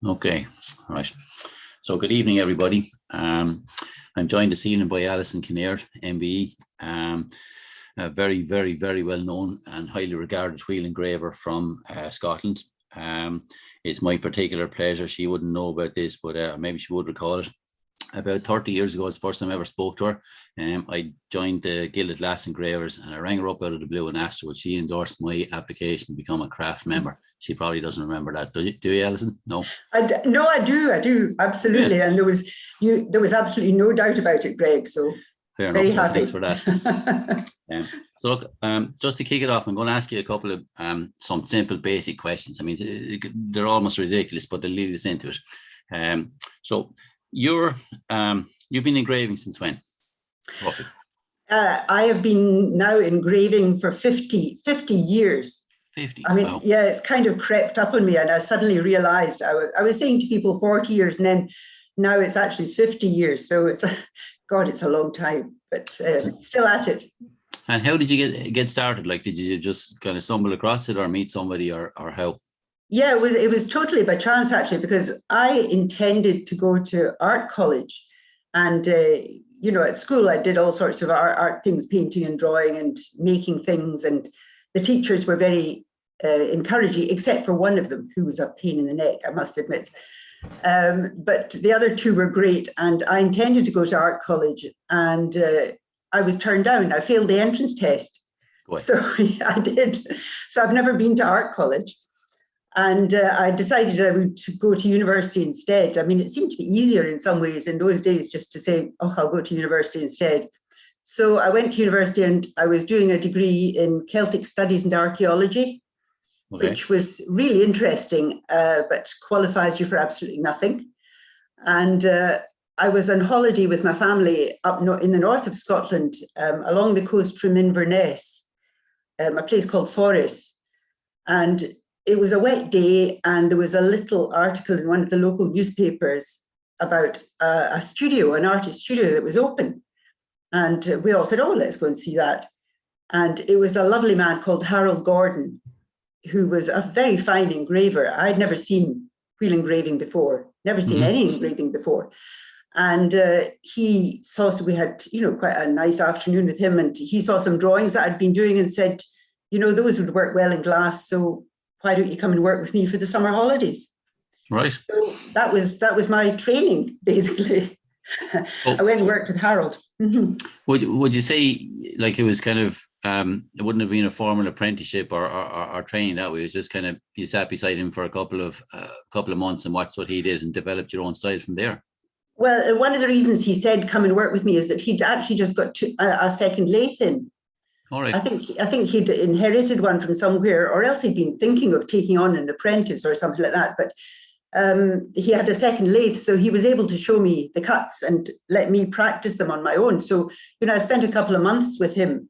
Okay, all right. So good evening, everybody. I'm joined this evening by Alison Kinnaird MBE, a very, very, very well known and highly regarded wheel engraver from Scotland. It's my particular pleasure. She wouldn't know about this, but maybe she would recall it. About 30 years ago, it's the first time I ever spoke to her. I joined the Guild of Glass Engravers, and I rang her up out of the blue and asked her would she endorse my application to become a craft member. She probably doesn't remember that. Do you, Alison? No. No, I do absolutely. Yeah. And there was absolutely no doubt about it, Greg. So fair enough. Well, thanks for that. So look, just to kick it off, I'm going to ask you a couple of some simple, basic questions. I mean, they're almost ridiculous, but they'll lead us into it. So you've been engraving since when, roughly? I have been now engraving for 50 years. 50. I mean, wow. Yeah, it's kind of crept up on me, and I suddenly realized I was saying to people 40 years, and then now it's actually 50 years. So it's a long time, but still at it. And how did you get started? Like, did you just kind of stumble across it, or meet somebody, or how? Yeah, it was totally by chance, actually, because I intended to go to art college, and at school I did all sorts of art things, painting and drawing and making things, and the teachers were very encouraging, except for one of them who was a pain in the neck, I must admit. But the other two were great, and I intended to go to art college, and I was turned down. I failed the entrance test. So I did. So I've never been to art college. And I decided I would go to university instead. I mean, it seemed to be easier in some ways in those days just to say, oh, I'll go to university instead. So I went to university, and I was doing a degree in Celtic Studies and Archaeology, which was really interesting, but qualifies you for absolutely nothing. And I was on holiday with my family up in the north of Scotland, along the coast from Inverness, a place called Forres. And it was a wet day, and there was a little article in one of the local newspapers about a studio, an artist studio that was open. And we all said, oh, let's go and see that. And it was a lovely man called Harold Gordon, who was a very fine engraver. I'd never seen wheel engraving before, never seen any engraving before. And he saw, so we had, quite a nice afternoon with him, and he saw some drawings that I'd been doing and said, those would work well in glass. So why don't you come and work with me for the summer holidays? Right. So that was my training, basically. I went and worked with Harold. Would you say, like, it was kind of it wouldn't have been a formal apprenticeship or training that way? It was just kind of you sat beside him for a couple of months and watched what he did and developed your own style from there? Well, one of the reasons he said come and work with me is that he'd actually just got a second lathe in. All right. I think he'd inherited one from somewhere, or else he'd been thinking of taking on an apprentice or something like that. But he had a second lathe, so he was able to show me the cuts and let me practice them on my own. So, I spent a couple of months with him,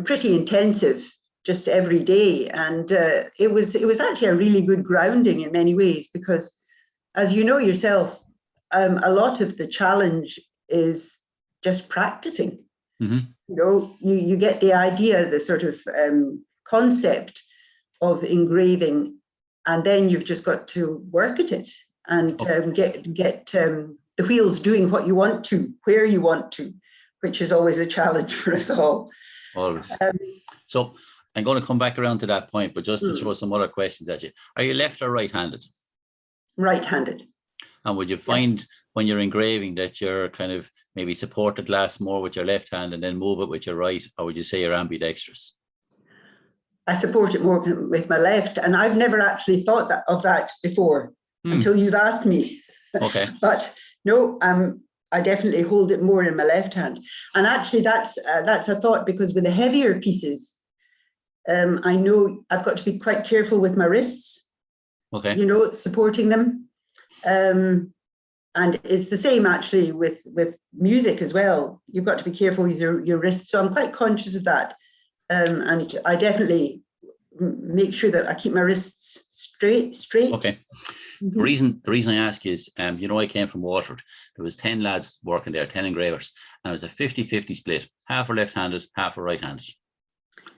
pretty intensive, just every day. And it was actually a really good grounding in many ways, because as you know yourself, a lot of the challenge is just practicing. You get the idea, the sort of concept of engraving, and then you've just got to work at it and get the wheels doing what you want to, where you want to, which is always a challenge for us all. Always. So I'm going to come back around to that point, but just to throw some other questions at you. Are you left or right-handed? Right-handed. And would you find when you're engraving that you're kind of maybe support the glass more with your left hand and then move it with your right, or would you say you're ambidextrous? I support it more with my left, and I've never actually thought of that before until you've asked me. Okay. But no, I definitely hold it more in my left hand, and actually that's a thought, because with the heavier pieces, I know I've got to be quite careful with my wrists. Okay. Supporting them. And it's the same actually with music as well. You've got to be careful with your wrists. So I'm quite conscious of that. And I definitely make sure that I keep my wrists straight. Okay. The reason I ask is, I came from Waterford. There was 10 lads working there, 10 engravers, and it was a 50-50 split. Half were left-handed, half were right-handed.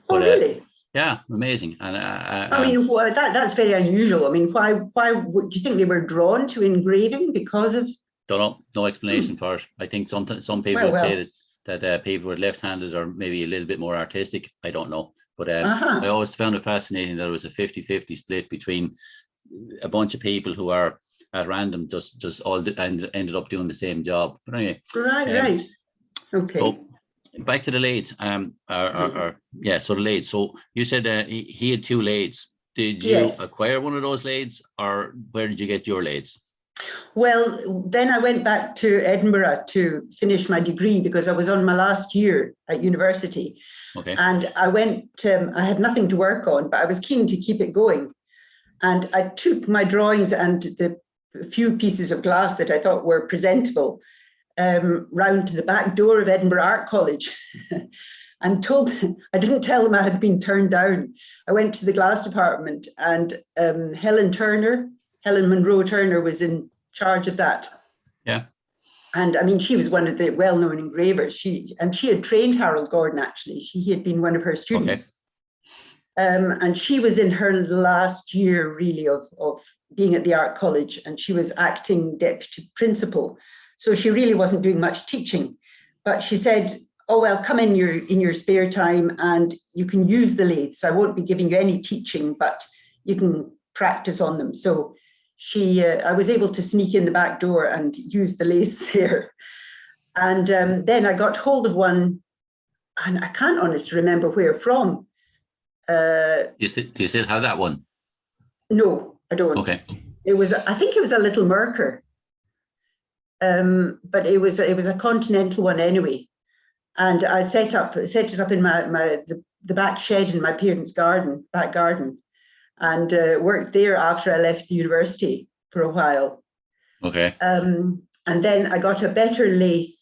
Oh, really? Yeah, amazing. And I mean, that's very unusual. I mean, why do you think they were drawn to engraving because of? don't know, no explanation for it. I think some people would say that people with left-handed are maybe a little bit more artistic. I don't know, but I always found it fascinating that it was a 50-50 split between a bunch of people who are at random just all ended up doing the same job. But anyway, right, okay. So back to the lathes. So the lathes. So you said he had 2 lathes. Did you acquire one of those lathes, or where did you get your lathes? Well, then I went back to Edinburgh to finish my degree because I was on my last year at university. Okay. And I went, I had nothing to work on, but I was keen to keep it going. And I took my drawings and the few pieces of glass that I thought were presentable round to the back door of Edinburgh Art College and I didn't tell them I had been turned down. I went to the glass department and Helen Monroe Turner was in charge of that. Yeah. And I mean, she was one of the well-known engravers. She had trained Harold Gordon, actually. He had been one of her students. Okay. And she was in her last year, really, of being at the art college, and she was acting deputy principal. So she really wasn't doing much teaching. But she said, oh, well, come in your spare time and you can use the lathes. I won't be giving you any teaching, but you can practice on them. So I was able to sneak in the back door and use the lathes there. And then I got hold of one, and I can't honestly remember where from. Do you still have that one? No, I don't. Okay. I think it was a little Merker. But it was a Continental one anyway. And I set it up in the back shed in my parents' back garden. And worked there after I left the university for a while. Okay. And then I got a better lathe.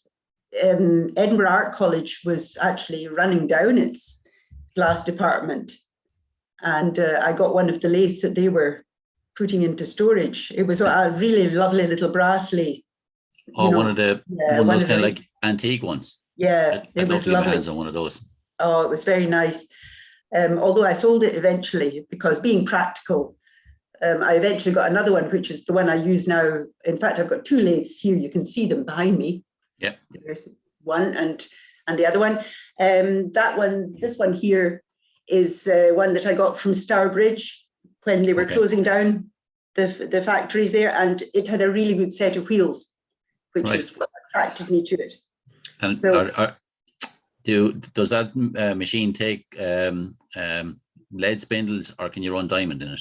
Edinburgh Art College was actually running down its glass department. And I got one of the lathes that they were putting into storage. It was a really lovely little brass lathe. Oh, one of those kind of like antique ones. Yeah, it was lovely. Hands on one of those. Oh, it was very nice. Although I sold it eventually because being practical, I eventually got another one, which is the one I use now. In fact, I've got 2 lathes here. You can see them behind me. Yeah. There's one and the other one. This one here is one that I got from Stourbridge when they were closing down the factories there, and it had a really good set of wheels, which is what attracted me to it. And so, does that machine take lead spindles, or can you run diamond in it?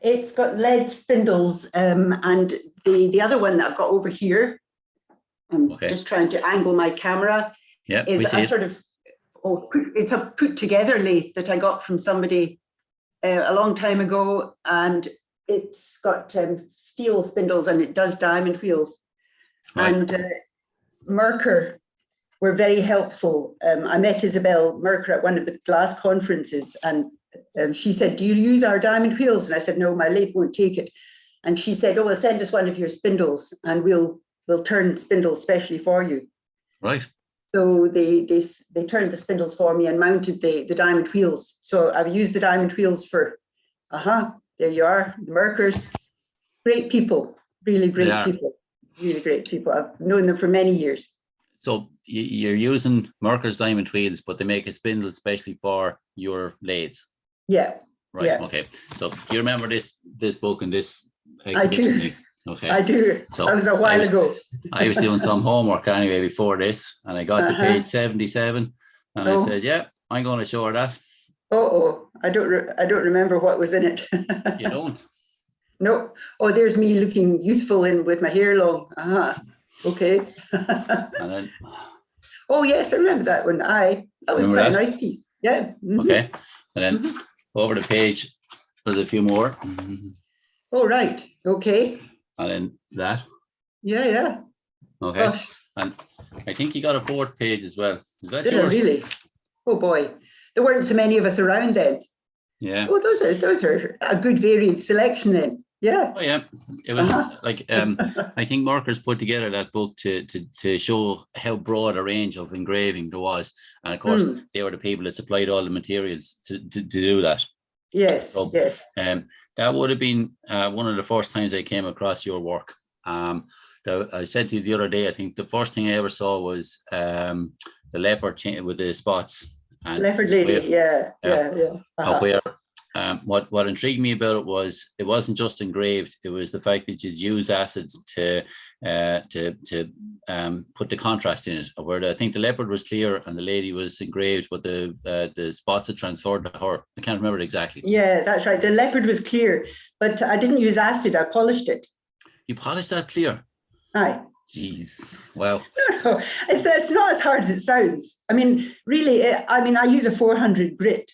It's got lead spindles, and the other one that I've got over here, I'm just trying to angle my camera, is a sort of, it's a put together lathe that I got from somebody a long time ago, and it's got steel spindles and it does diamond wheels. Right. And Merker were very helpful. I met Isabel Merker at one of the glass conferences, and she said, do you use our diamond wheels? And I said, no, my lathe won't take it. And she said, oh, well, send us one of your spindles and we'll turn spindles specially for you. Right. So they turned the spindles for me and mounted the diamond wheels. So I've used the diamond wheels for, there you are, the Merkers. Great people, really great people, really great people. I've known them for many years. So you're using Merker's diamond wheels, but they make a spindle especially for your lathes. Yeah. Right. Yeah. Okay. So do you remember this book and this exhibition? I do. Okay. I do. So that was a while ago. I was doing some homework anyway before this, and I got to page 77, and I said, "Yeah, I'm going to show her that." I don't remember what was in it. You don't? No. Oh, there's me looking youthful with my hair long. Okay. And then. Oh yes, I remember that one. That was quite a nice piece. Yeah. Mm-hmm. Okay. And then over the page, there's a few more. Mm-hmm. Oh right. Okay. And then that. Yeah. Okay. Gosh. And I think you got a 4th page as well. Is that yours? Really? Oh boy. There weren't so many of us around then. Yeah. Oh, those are a good varied selection then. Yeah. Oh yeah, it was Uh-huh. like I think Markers put together that book to show how broad a range of engraving there was, and of course they were the people that supplied all the materials to do that. Yes, So yes. that would have been one of the first times I came across your work. I said to you the other day, I think the first thing I ever saw was the leopard with the spots. And Leopard lady, yeah. Uh-huh. where what intrigued me about it was it wasn't just engraved. It was the fact that you'd use acids to put the contrast in it. Where I think the leopard was clear and the lady was engraved, but the spots had transferred to her. I can't remember it exactly. Yeah, that's right. The leopard was clear, but I didn't use acid. I polished it. You polished that clear? Aye. Jeez, wow. No, it's not as hard as it sounds. I mean, really, I use a 400 grit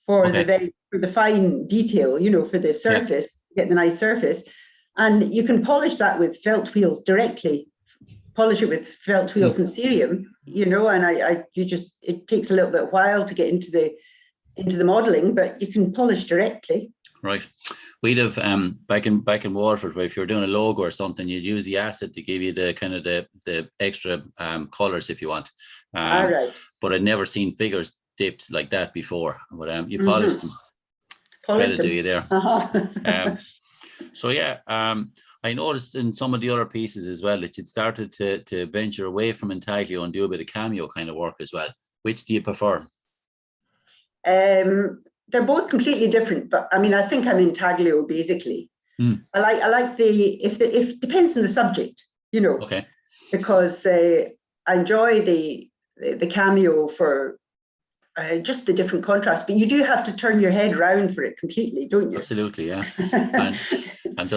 for the fine detail, for the surface, get the nice surface. And you can polish that with felt wheels directly. Polish it with felt wheels and cerium, and it takes a little bit while to get into the modeling, but you can polish directly. Right. We'd have back in Waterford, where if you're doing a logo or something, you'd use the acid to give you the kind of the extra colours if you want. All right. But I'd never seen figures dipped like that before. But you polished them. Credit to you there. Uh-huh. So yeah, I noticed in some of the other pieces as well that you'd started to venture away from intaglio and do a bit of cameo kind of work as well. Which do you prefer? They're both completely different, but I mean, I think I'm intaglio basically. I like if depends on the subject, Okay. Because I enjoy the cameo for just the different contrast, but you do have to turn your head around for it completely, don't you? Absolutely, yeah. And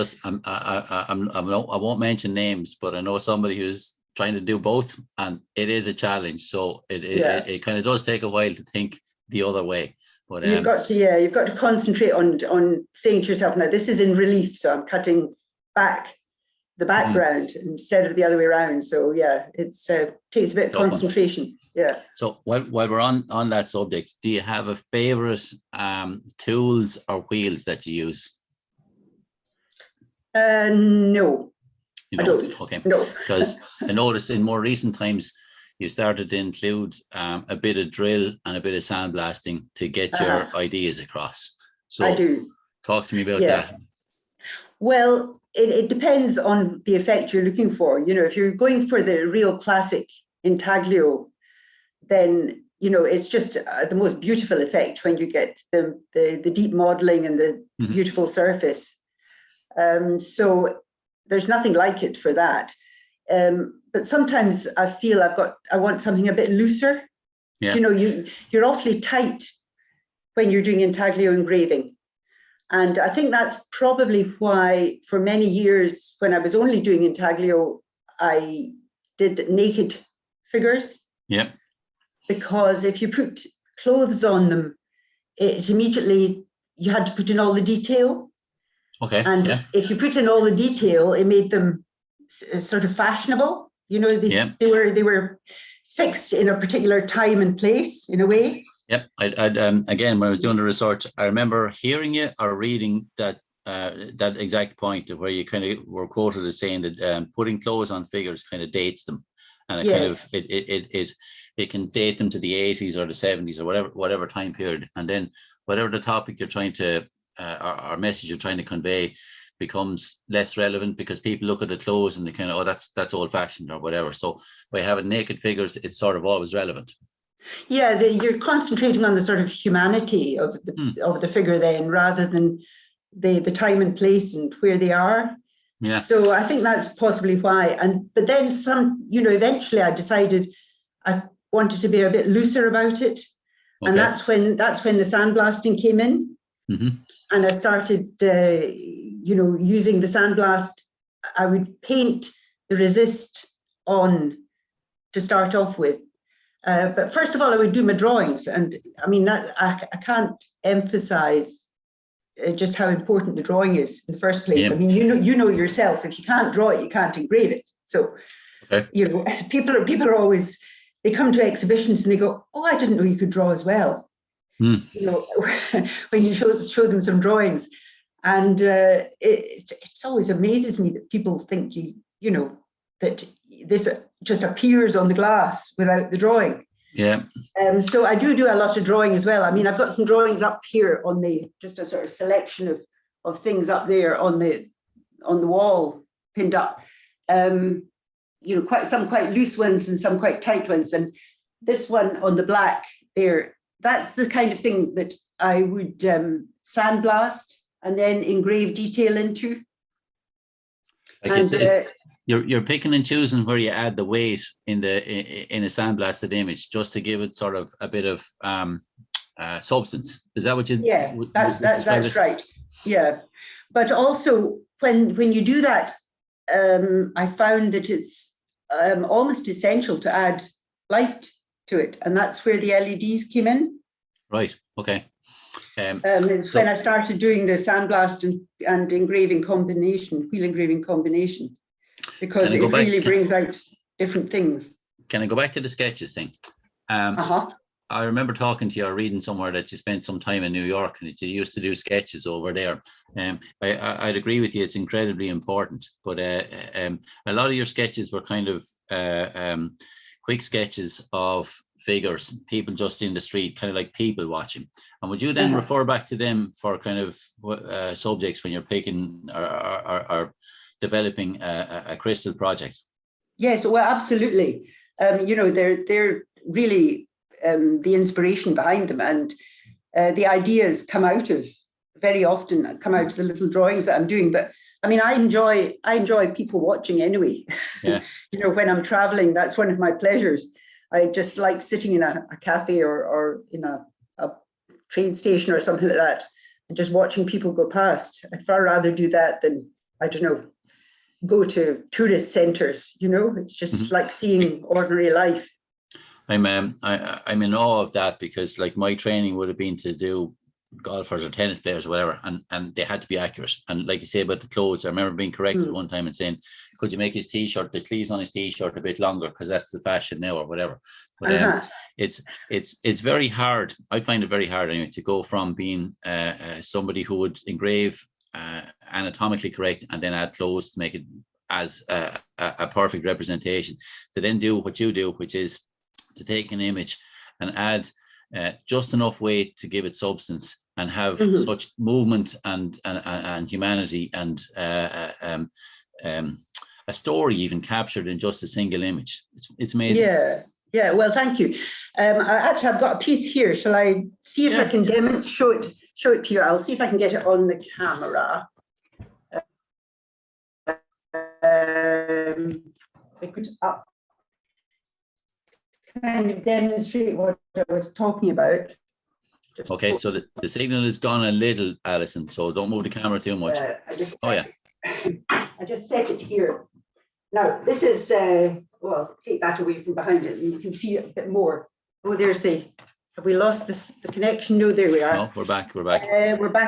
I won't mention names, but I know somebody who's trying to do both, and it is a challenge. So it kind of does take a while to think the other way. But you've got to concentrate on saying to yourself, now this is in relief, so I'm cutting back the background instead of the other way around. So yeah, it's takes a bit of concentration. Yeah. So while we're on that subject, do you have a favorite tools or wheels that you use? No. You don't? I don't. Okay. No. Because I noticed in more recent times you started to include a bit of drill and a bit of sandblasting to get your ideas across. So I do. Talk to me about that. Well, it depends on the effect you're looking for. If you're going for the real classic intaglio, then it's just the most beautiful effect when you get the deep modeling and the beautiful surface. So there's nothing like it for that. But sometimes I feel I want something a bit looser. Yeah. You're awfully tight when you're doing intaglio engraving. And I think that's probably why for many years when I was only doing intaglio, I did naked figures. Yeah. Because if you put clothes on them, it immediately, you had to put in all the detail. Okay. And if you put in all the detail, it made them sort of fashionable. They were fixed in a particular time and place in a way. Yep. Again, when I was doing the research, I remember hearing you or reading that exact point where you kind of were quoted as saying that putting clothes on figures kind of dates them, and it can date them to the 80s or the 70s or whatever time period, and then whatever the topic you're trying to or message you're trying to convey becomes less relevant because people look at the clothes and they kind of, that's old fashioned or whatever. So by having naked figures, it's sort of always relevant. Yeah, you're concentrating on the sort of humanity of the figure then, rather than the time and place and where they are. Yeah. So I think that's possibly why. But then eventually I decided I wanted to be a bit looser about it. Okay. And that's when the sandblasting came in. Mm-hmm. And I started using the sandblast. I would paint the resist on to start off with. But first of all, I would do my drawings. And I mean, that I can't emphasize just how important the drawing is in the first place. Yeah. I mean, you know yourself, if you can't draw it, you can't engrave it. So, people are always, they come to exhibitions and they go, oh, I didn't know you could draw as well. When you show them some drawings. And it's always amazes me that people think that this just appears on the glass without the drawing. Yeah. So I do a lot of drawing as well. I mean, I've got some drawings up here on just a sort of selection of things up there on the wall pinned up. Quite loose ones and some quite tight ones. And this one on the black there, that's the kind of thing that I would sandblast and then engrave detail into. You're picking and choosing where you add the weight in a sandblasted image, just to give it sort of a bit of substance. Is that what you? Yeah, that's right. Yeah, but also when you do that, I found that it's almost essential to add light to it, and that's where the LEDs came in. Right. Okay. It's when I started doing the sandblast and engraving combination, wheel engraving combination, because it really brings out different things. Can I go back to the sketches thing? I remember talking to you or reading somewhere that you spent some time in New York and that you used to do sketches over there. I'd agree with you, it's incredibly important, but a lot of your sketches were kind of quick sketches of figures, people just in the street, kind of like people watching. And would you then refer back to them for kind of subjects when you're picking or developing a crystal project? Yes, well, absolutely. They're really the inspiration behind them, and the ideas very often come out of the little drawings that I'm doing. But I mean, I enjoy people watching anyway. Yeah. When I'm traveling, that's one of my pleasures. I just like sitting in a cafe or in a train station or something like that, and just watching people go past. I'd far rather do that than, I don't know, go to tourist centers. It's just like seeing ordinary life. I'm in awe of that, because like my training would have been to do golfers or tennis players or whatever, and they had to be accurate. And like you say about the clothes, I remember being corrected one time and saying, could you make his t-shirt, the sleeves on his t-shirt a bit longer, because that's the fashion now or whatever. But it's very hard. I find it very hard anyway to go from being somebody who would engrave anatomically correct and then add clothes to make it as a perfect representation, to then do what you do, which is to take an image and add just enough weight to give it substance and have such movement and humanity and a story even captured in just a single image. It's amazing. Yeah. Well, thank you. I've got a piece here. Shall I see if I can show it to you? I'll see if I can get it on the camera. I could kind of demonstrate what I was talking about. Okay, so the signal has gone a little, Alison, so don't move the camera too much. I just set it here. Now, this is, take that away from behind it and you can see it a bit more. Oh, there's have we lost the connection? No, there we are. No, we're back. We're back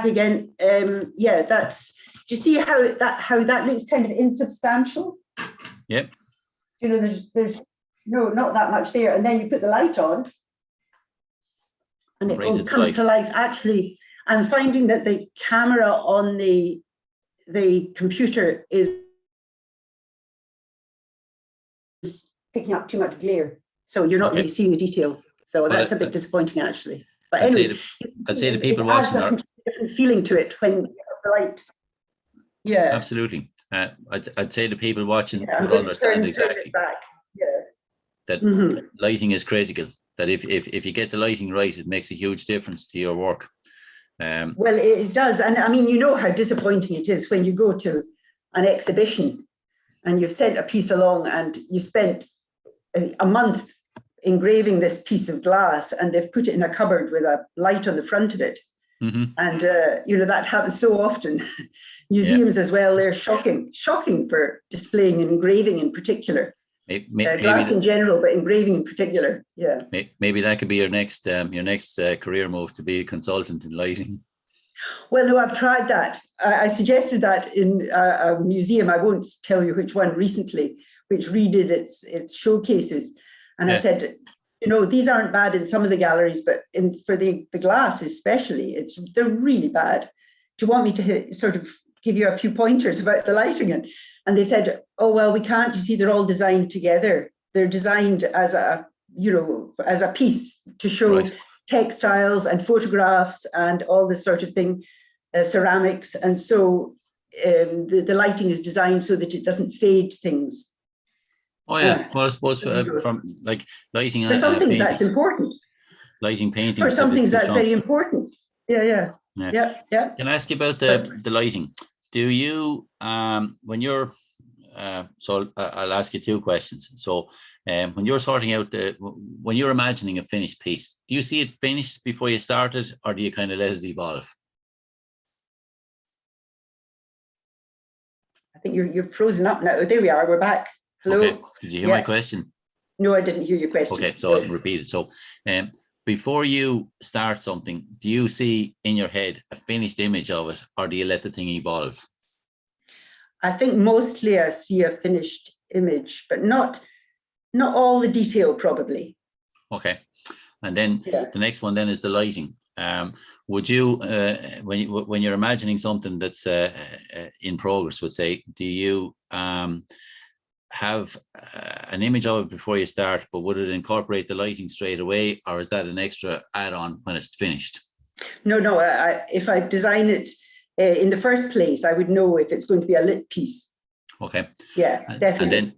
again. Do you see how that looks kind of insubstantial? Yep. There's not that much there. And then you put the light on and it comes to life. Actually, I'm finding that the camera on the computer is picking up too much glare. So you're not really seeing the detail. So that's a bit disappointing, actually. But anyway, I'd say the people watching are a different feeling to it when you have the light. Yeah. Absolutely. I'd say the people watching would understand exactly that lighting is critical. That if you get the lighting right, it makes a huge difference to your work. Well, it does. And I mean, you know how disappointing it is when you go to an exhibition and you've sent a piece along and you spent a month engraving this piece of glass and they've put it in a cupboard with a light on the front of it. And that happens so often. Museums as well, they're shocking for displaying and engraving in particular. Glass in general, but engraving in particular. Yeah. Maybe that could be your next career move, to be a consultant in lighting. Well, no, I've tried that. I suggested that in a museum. I won't tell you which one recently, which redid its showcases. And I said, these aren't bad in some of the galleries, but for the glass especially, they're really bad. do you want me to sort of give you a few pointers about the lighting? And they said, oh, well, we can't. You see, they're all designed together. They're designed as a piece to show Right. textiles and photographs and all this sort of thing, ceramics. And so the lighting is designed so that it doesn't fade things. Oh yeah, well, I suppose from like lighting for some things paintings, that's important. Lighting paintings. For some things that's very important. Yeah. Can I ask you about the lighting? Do you when you're so I'll ask you two questions. So when you're sorting out when you're imagining a finished piece, do you see it finished before you started, or do you kind of let it evolve? I think you're frozen up now. There we are. We're back. Hello. Okay. Did you hear my question? No, I didn't hear your question. Okay, so I'll repeat it. So before you start something, do you see in your head a finished image of it, or do you let the thing evolve? I think mostly I see a finished image, but not all the detail, probably. Okay. And then the next one then is the lighting. Would you, when you're imagining something that's in progress, would say, do you have an image of it before you start, but would it incorporate the lighting straight away, or is that an extra add-on when it's finished? No. If I design it in the first place, I would know if it's going to be a lit piece. Okay. Yeah, definitely. And then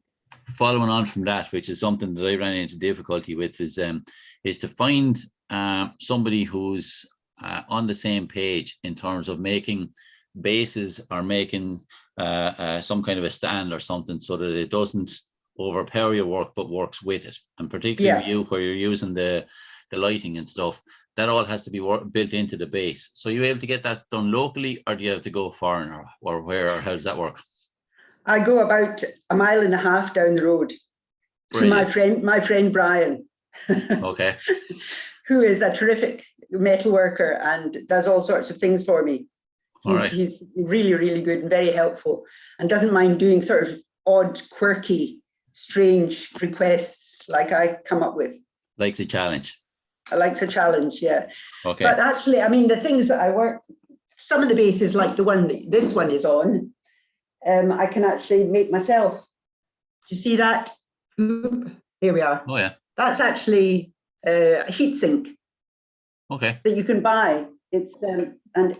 following on from that, which is something that I ran into difficulty with, is to find somebody who's on the same page in terms of making bases or making some kind of a stand or something, so that it doesn't overpower your work but works with it. And particularly you, where you're using the lighting and stuff, that all has to be built into the base. So you're able to get that done locally, or do you have to go foreign, or where, or how does that work? I go about 1.5 miles down the road. Brilliant. To my friend Brian. Okay. Who is a terrific metal worker and does all sorts of things for me. He's really, really good and very helpful, and doesn't mind doing sort of odd, quirky, strange requests like I come up with. Likes a challenge. I likes a challenge, yeah. Okay. But actually, I mean, the things that I work, some of the bases, like the one that this one is on, I can actually make myself. Do you see that? Oop, here we are. Oh yeah. That's actually a heat sink. Okay. That you can buy. It's and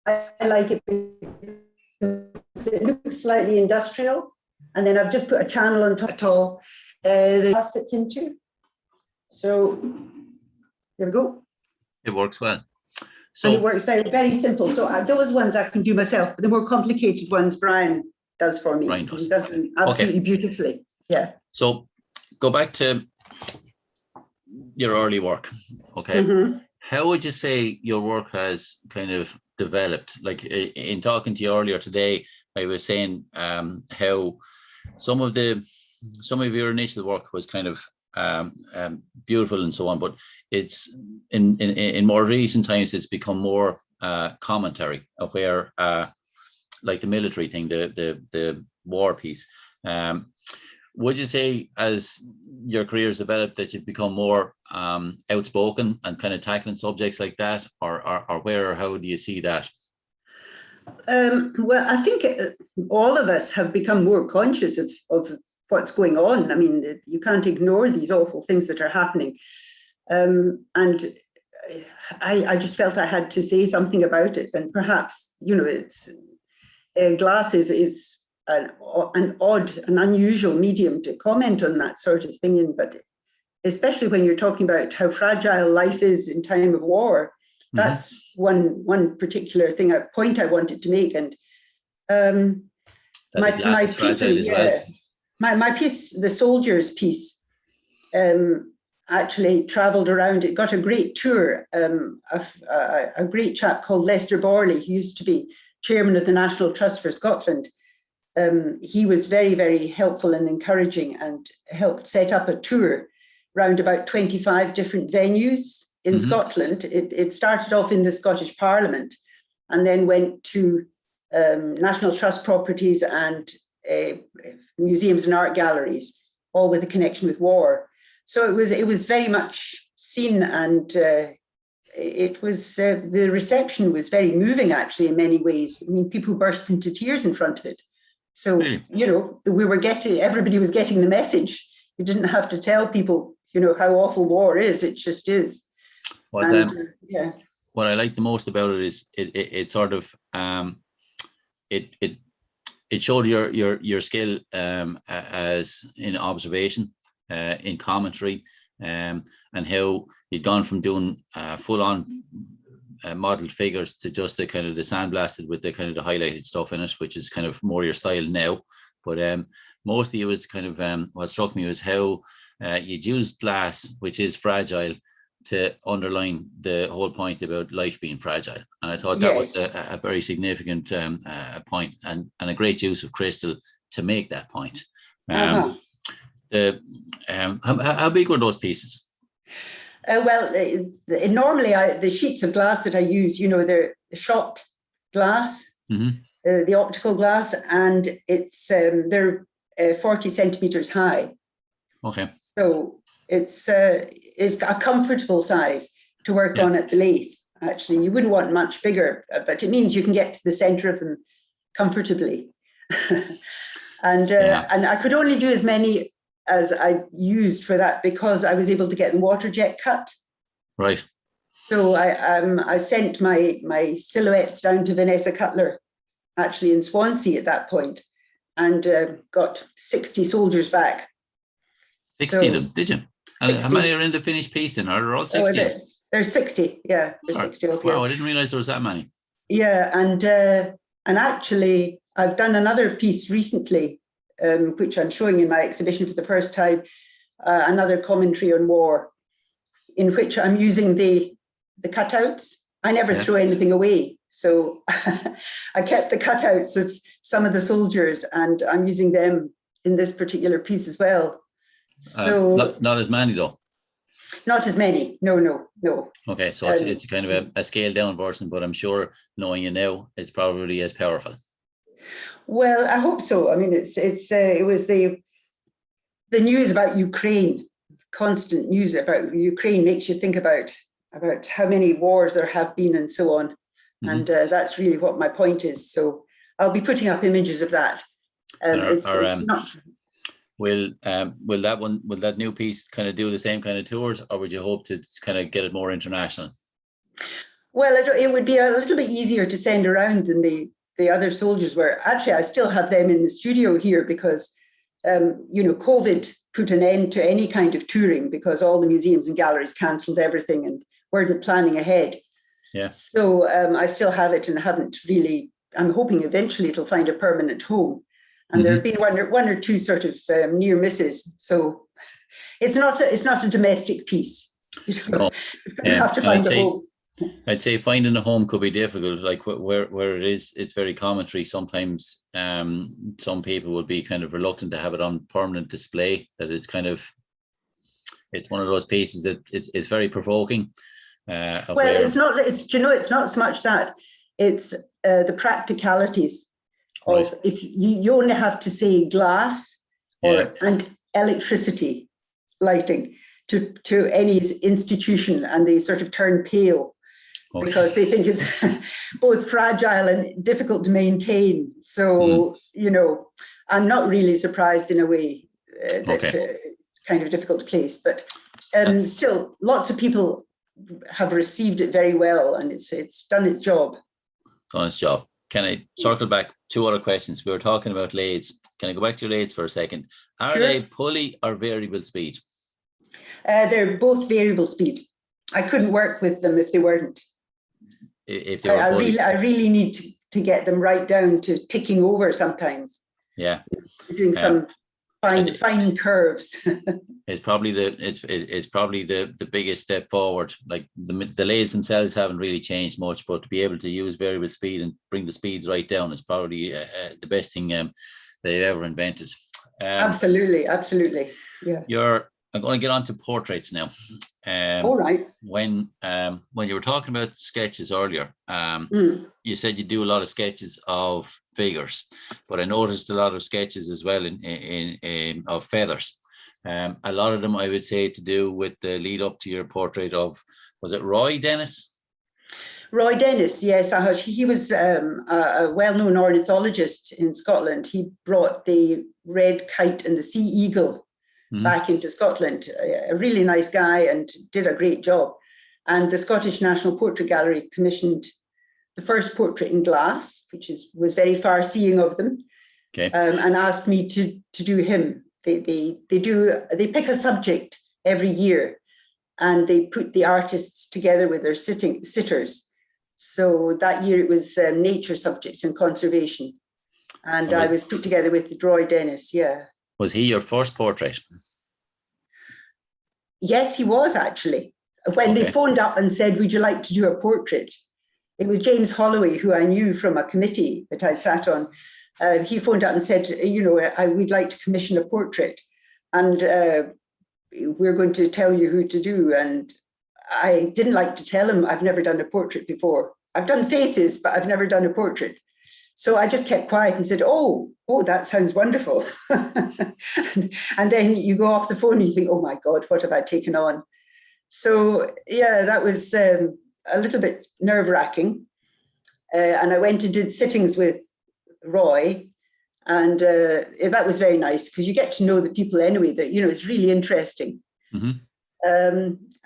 I like it because it looks slightly industrial, and then I've just put a channel on top of it all the glass fits into. So there we go. It works well. So and it works very, very simple. So those ones I can do myself, but the more complicated ones Brian does for me. Brian does. He does them absolutely beautifully. Yeah. So go back to your early work. Okay. Mm-hmm. How would you say your work has kind of developed? Like in talking to you earlier today, I was saying how some of your initial work was kind of beautiful and so on, but it's in more recent times it's become more commentary, where like the military thing, the war piece. Would you say as your career's developed that you've become more outspoken and kind of tackling subjects like that, or where, or how do you see that? Well, I think all of us have become more conscious of what's going on. I mean, you can't ignore these awful things that are happening. And I just felt I had to say something about it. And perhaps, it's glass is an odd, an unusual medium to comment on that sort of thing in, but especially when you're talking about how fragile life is in time of war, that's one particular point I wanted to make. And my piece, the soldiers piece, actually travelled around. It got a great tour. A great chap called Lester Borley, who used to be chairman of the National Trust for Scotland. He was very, very helpful and encouraging, and helped set up a tour around about 25 different venues in Scotland. It started off in the Scottish Parliament, and then went to National Trust properties and museums and art galleries, all with a connection with war. So it was very much seen, and it was the reception was very moving, actually, in many ways. I mean, people burst into tears in front of it. So, Really? everybody was getting the message. You didn't have to tell people, how awful war is. It just is. What I like the most about it is it sort of it showed your skill as in observation, in commentary, and how you'd gone from doing full on modeled figures to just the kind of the sandblasted with the kind of the highlighted stuff in it, which is kind of more your style now. But mostly it was kind of what struck me was how you'd used glass, which is fragile, to underline the whole point about life being fragile. And I thought that was a very significant point, and a great use of crystal to make that point. How big were those pieces? Normally the sheets of glass that I use, they're shot glass, the optical glass, and they're 40 centimeters high. Okay. So it's a comfortable size to work on at the lathe. Actually, you wouldn't want much bigger, but it means you can get to the center of them comfortably. And I could only do as many as I used for that because I was able to get the water jet cut. Right. So I sent my silhouettes down to Vanessa Cutler, actually in Swansea at that point, and got 60 soldiers back. 60 of them, did you? And how many are in the finished piece then? Are there all 60? There's 60, yeah. There's 60 altogether. Wow, I didn't realize there was that many. Yeah, and actually I've done another piece recently, which I'm showing in my exhibition for the first time, another commentary on war, in which I'm using the cutouts. I never throw anything away. So I kept the cutouts of some of the soldiers, and I'm using them in this particular piece as well. So not as many though. Not as many. No. Okay, so it's kind of a scaled down version, but I'm sure knowing you now, it's probably as powerful. Well, I hope so. I mean, it was the news about Ukraine, constant news about Ukraine makes you think about how many wars there have been and so on. Mm-hmm. And that's really what my point is. So I'll be putting up images of that. Will that new piece kind of do the same kind of tours, or would you hope to kind of get it more international? Well, it would be a little bit easier to send around than the other soldiers were. Actually, I still have them in the studio here because, COVID put an end to any kind of touring because all the museums and galleries cancelled everything and weren't planning ahead. Yeah. So I still have it and haven't really. I'm hoping eventually it'll find a permanent home. And there have been one or two sort of near misses. So it's not a domestic piece. It's going to have to find a home. I'd say finding a home could be difficult. Like where it is, it's very commentary. Sometimes some people would be kind of reluctant to have it on permanent display. That it's one of those pieces that it's very provoking. It's not. It's not so much that. It's the practicalities. Right. Of if you only have to say glass and electricity lighting to any institution, and they sort of turn pale because they think it's both fragile and difficult to maintain. So I'm not really surprised in a way that it's kind of a difficult place, but still lots of people have received it very well, and it's done its job. Done its job. Can I circle back? Two other questions. We were talking about lathes. Can I go back to your lathes for a second? Are they pulley or variable speed? They're both variable speed. I couldn't work with them if they weren't. If they were pulleys. I really need to get them right down to ticking over sometimes. Yeah. Doing some fine curves. It's probably the biggest step forward. Like the lathes themselves haven't really changed much, but to be able to use variable speed and bring the speeds right down is probably the best thing they've ever invented. Absolutely. Yeah. I'm going to get on to portraits now. All right. When you were talking about sketches earlier, you said you do a lot of sketches of figures, but I noticed a lot of sketches as well in of feathers. A lot of them, I would say, to do with the lead up to your portrait of, was it Roy Dennis? Roy Dennis, yes. He was a well-known ornithologist in Scotland. He brought the red kite and the sea eagle back into Scotland. A really nice guy and did a great job. And the Scottish National Portrait Gallery commissioned the first portrait in glass, which was very far-seeing of them, and asked me to do him. They pick a subject every year, and they put the artists together with their sitters. So that year it was nature subjects and conservation, and I was put together with Roy Dennis. Yeah. Was he your first portrait? Yes, he was actually. When they phoned up and said, "Would you like to do a portrait?" It was James Holloway, who I knew from a committee that I sat on. He phoned up and said, we'd like to commission a portrait, and we're going to tell you who to do. And I didn't like to tell him I've never done a portrait before. I've done faces, but I've never done a portrait. So I just kept quiet and said, oh, that sounds wonderful. And then you go off the phone and you think, oh my God, what have I taken on? So yeah, that was a little bit nerve-wracking. And I went and did sittings with Roy, and that was very nice because you get to know the people anyway. That it's really interesting.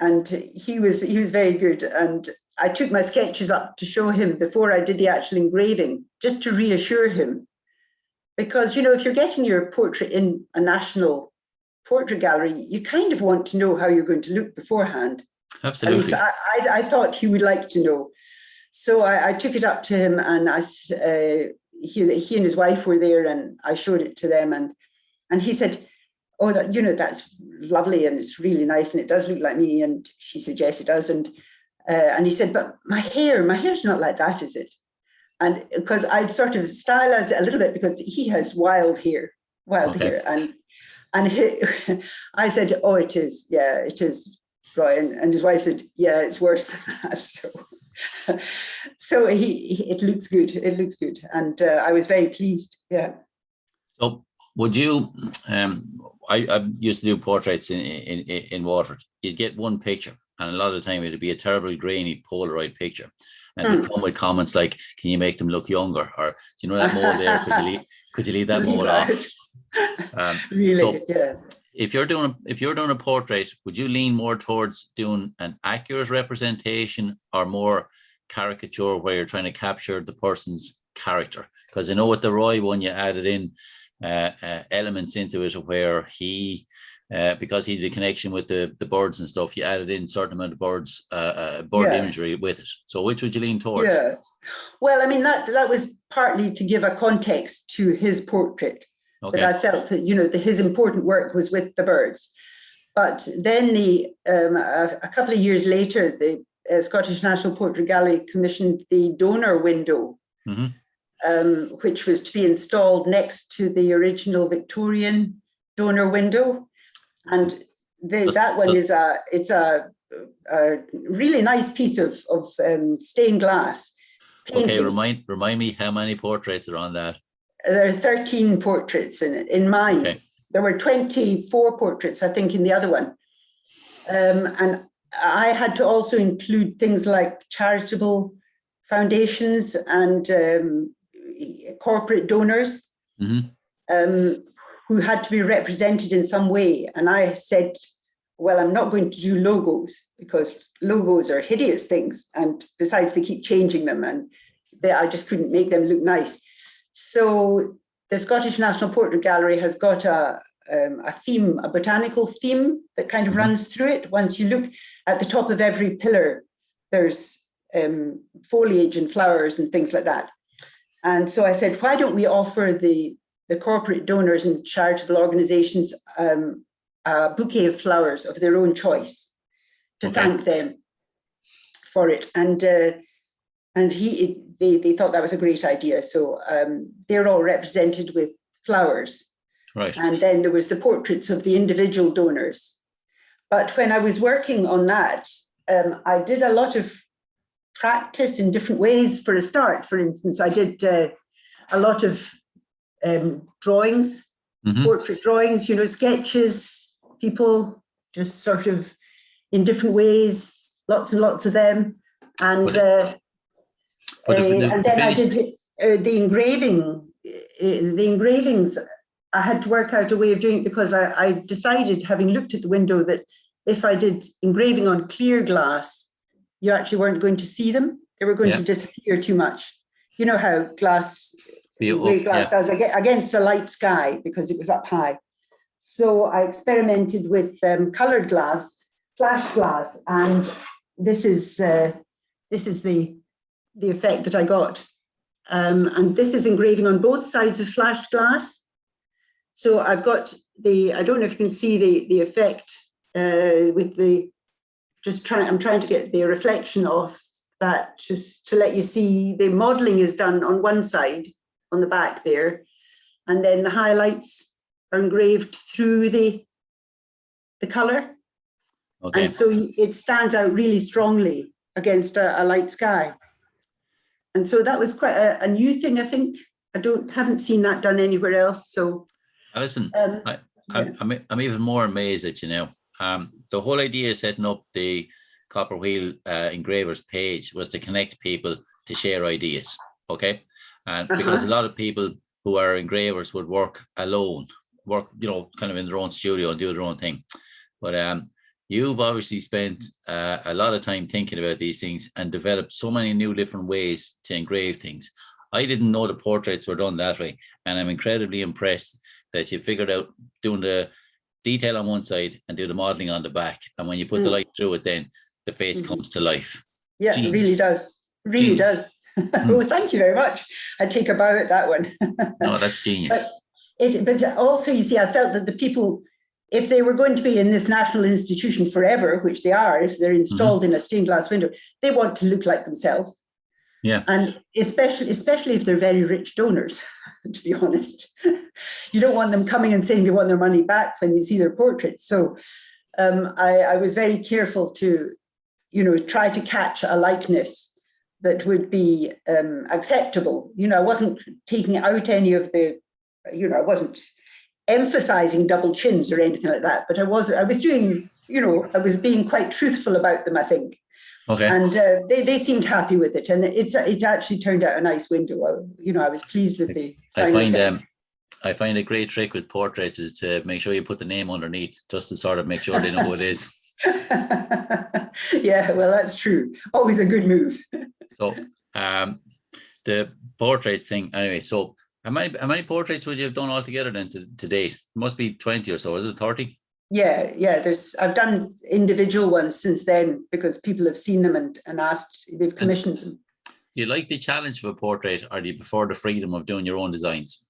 And he was very good. And I took my sketches up to show him before I did the actual engraving, just to reassure him, because if you're getting your portrait in a national portrait gallery, you kind of want to know how you're going to look beforehand. Absolutely. At least I thought he would like to know. So I took it up to him, and he and his wife were there, and I showed it to them, and he said, oh, that's lovely, and it's really nice, and it does look like me. And she said, yes, it does. And he said, but my hair's not like that, is it? And because I'd sort of stylized it a little bit, because he has wild hair, and I said, oh, it is, yeah, it is, Roy. And his wife said, yeah, it's worse than that. So it looks good. It looks good, and I was very pleased. Yeah. So would you? I used to do portraits in Waterford. You'd get one picture, and a lot of the time it'd be a terribly grainy Polaroid picture, and it'd come with comments like, "Can you make them look younger?" Or, "Do you know that mole there? Could you leave that mole off?" Really, so yeah. If you're doing a portrait, would you lean more towards doing an accurate representation or more caricature, where you're trying to capture the person's character? Because I know with the Roy one, you added in elements into it where he, because he did a connection with the birds and stuff, you added in a certain amount of bird imagery with it. So which would you lean towards? Yeah. Well, I mean, that was partly to give a context to his portrait. Okay. That I felt that his important work was with the birds. But then a couple of years later, the Scottish National Portrait Gallery commissioned the donor window, which was to be installed next to the original Victorian donor window. And that one is a really nice piece of stained glass painting. Okay, remind me how many portraits are on that. There are 13 portraits in it. In mine, okay. There were 24 portraits, I think, in the other one. And I had to also include things like charitable foundations and corporate donors who had to be represented in some way. And I said, well, I'm not going to do logos, because logos are hideous things. And besides, they keep changing them, and I just couldn't make them look nice. So the Scottish National Portrait Gallery has got a theme, a botanical theme that kind of runs through it. Once you look at the top of every pillar, there's foliage and flowers and things like that. And so I said, why don't we offer the corporate donors and charitable organizations a bouquet of flowers of their own choice to thank them for it. And they thought that was a great idea. So they're all represented with flowers. Right. And then there was the portraits of the individual donors. But when I was working on that, I did a lot of practice in different ways. For a start, for instance, I did a lot of drawings, portrait drawings, sketches, people, just sort of in different ways, lots and lots of them. And and then I did the engraving. The engravings, I had to work out a way of doing it, because I decided, having looked at the window, that if I did engraving on clear glass, you actually weren't going to see them. They were going to disappear too much. You know how glass does against a light sky, because it was up high. So I experimented with coloured glass, flash glass, and this is the effect that I got. And this is engraving on both sides of flash glass. So I've got I don't know if you can see the effect with I'm trying to get the reflection of that, just to let you see the modelling is done on one side, on the back there, and then the highlights are engraved through the colour. Okay. And so it stands out really strongly against a light sky. And so that was quite a new thing, I think. I haven't seen that done anywhere else. So, Alison, I'm even more amazed at you now. The whole idea of setting up the Copper Wheel engravers page was to connect people to share ideas. Okay, and because a lot of people who are engravers would work alone, kind of in their own studio and do their own thing. But you've obviously spent a lot of time thinking about these things and developed so many new different ways to engrave things. I didn't know the portraits were done that way, and I'm incredibly impressed that you figured out doing the detail on one side and do the modeling on the back. And when you put the light through it, then the face comes to life. Yeah, Genius. It really does. Really does. Oh, thank you very much. I take a bow at that one. No, that's genius. But also, you see, I felt that the people, if they were going to be in this national institution forever, which they are, if they're installed in a stained glass window, they want to look like themselves. Yeah. And especially if they're very rich donors, to be honest. You don't want them coming and saying they want their money back when you see their portraits. So I was very careful to, try to catch a likeness that would be acceptable. I wasn't taking out any of the, I wasn't emphasizing double chins or anything like that, but I was doing, I was being quite truthful about them, I think. Okay. And they seemed happy with it, and it actually turned out a nice window. I was pleased with the. I find a great trick with portraits is to make sure you put the name underneath, just to sort of make sure they know who it is. Yeah, well, that's true. Always a good move. So, the portraits thing. Anyway, so how many portraits would you have done altogether then to date? It must be 20 or so. Is it 30? Yeah. I've done individual ones since then, because people have seen them and asked, they've commissioned them. Do you like the challenge of a portrait, or do you prefer the freedom of doing your own designs?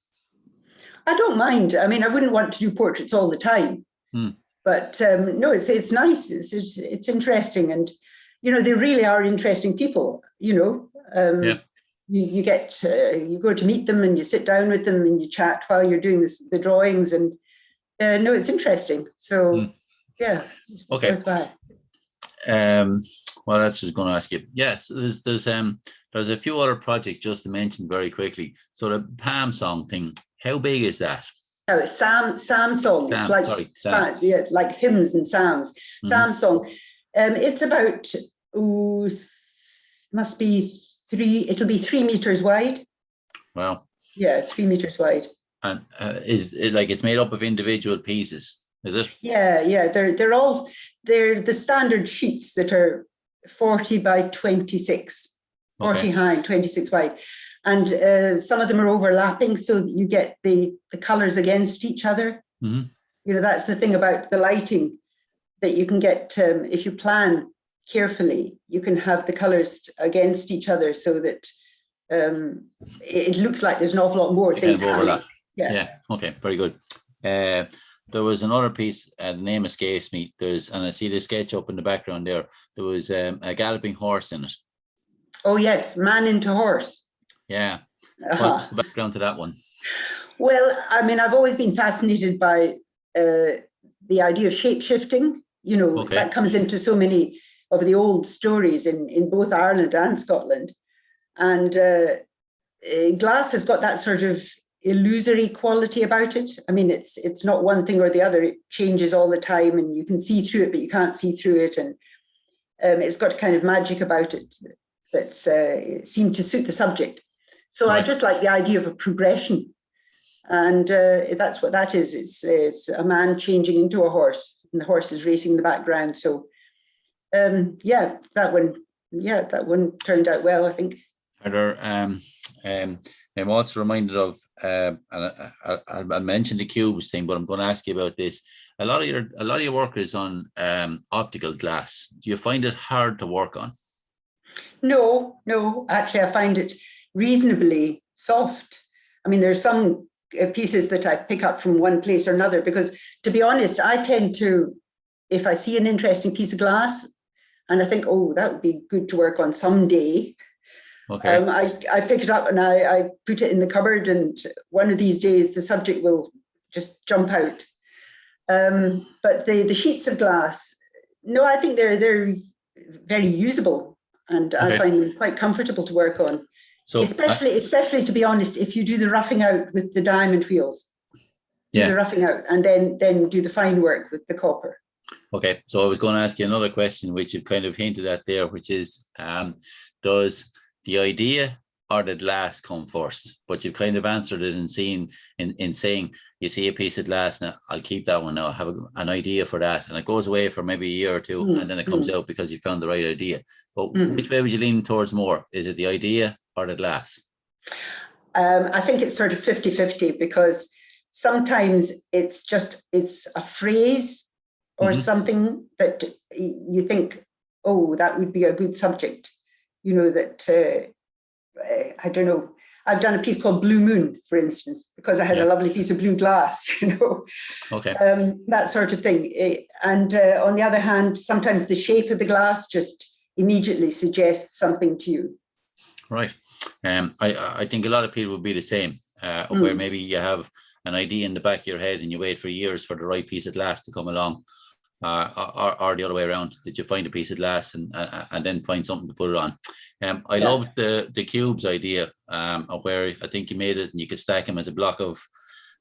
I don't mind. I mean, I wouldn't want to do portraits all the time, but no, it's nice. It's interesting, and they really are interesting people. You go to meet them and you sit down with them and you chat while you're doing the drawings, and no, it's interesting. So yeah. Okay. Well, that's just going to ask you. Yes, there's a few other projects just to mention very quickly. So the Palm Song thing, how big is that? Oh, Psalm song. It's like like hymns and psalms. Psalm song. It's about must be 3. It'll be 3 meters wide. Wow. Yeah, 3 meters wide. And is it like it's made up of individual pieces? Is it? Yeah. They're the standard sheets that are 40 by 26, 40 high, 26 wide. And some of them are overlapping, so that you get the colors against each other. That's the thing about the lighting, that you can get, if you plan carefully, you can have the colors against each other, so that it looks like there's an awful lot more things happening. Yeah. Okay. Very good. There was another piece, the name escapes me. And I see the sketch up in the background there. There was a galloping horse in it. Oh yes, Man into Horse. Yeah. What's the background to that one? Well, I mean, I've always been fascinated by the idea of shape-shifting. That comes into so many of the old stories in both Ireland and Scotland. And glass has got that sort of illusory quality about it. I mean, it's not one thing or the other. It changes all the time, and you can see through it, but you can't see through it. And it's got a kind of magic about it that's seemed to suit the subject. So I just like the idea of a progression. And that's what that is. It's a man changing into a horse, and the horse is racing in the background. So that one turned out well, I think. Are there, I'm also reminded of, and I mentioned the cubes thing, but I'm going to ask you about this. A lot of your work is on optical glass. Do you find it hard to work on? No, actually, I find it reasonably soft. I mean, there's some pieces that I pick up from one place or another, because to be honest, I tend to, if I see an interesting piece of glass and I think, oh, that would be good to work on someday, okay, I pick it up and I put it in the cupboard, and one of these days the subject will just jump out. But the sheets of glass, no, I think they're very usable, and I find them quite comfortable to work on. So especially to be honest, if you do the roughing out with the diamond wheels, do the roughing out, and then do the fine work with the copper. Okay, so I was going to ask you another question, which you've kind of hinted at there, which is, does the idea or the glass come first? But you've kind of answered it in saying you see a piece of glass, now I'll keep that one, now I have an idea for that, and it goes away for maybe a year or two, and then it comes out because you found the right idea. But which way would you lean towards more? Is it the idea or the glass? I think it's sort of 50-50, because sometimes it's a phrase or something that you think, oh, that would be a good subject. You know, that I don't know. I've done a piece called Blue Moon, for instance, because I had a lovely piece of blue glass, you know. Okay. That sort of thing. And on the other hand, sometimes the shape of the glass just immediately suggests something to you. Right. I think a lot of people would be the same, where maybe you have an idea in the back of your head and you wait for years for the right piece of glass to come along, or the other way around, that you find a piece of glass and then find something to put it on. I love the cubes idea, of where I think you made it and you could stack them as a block of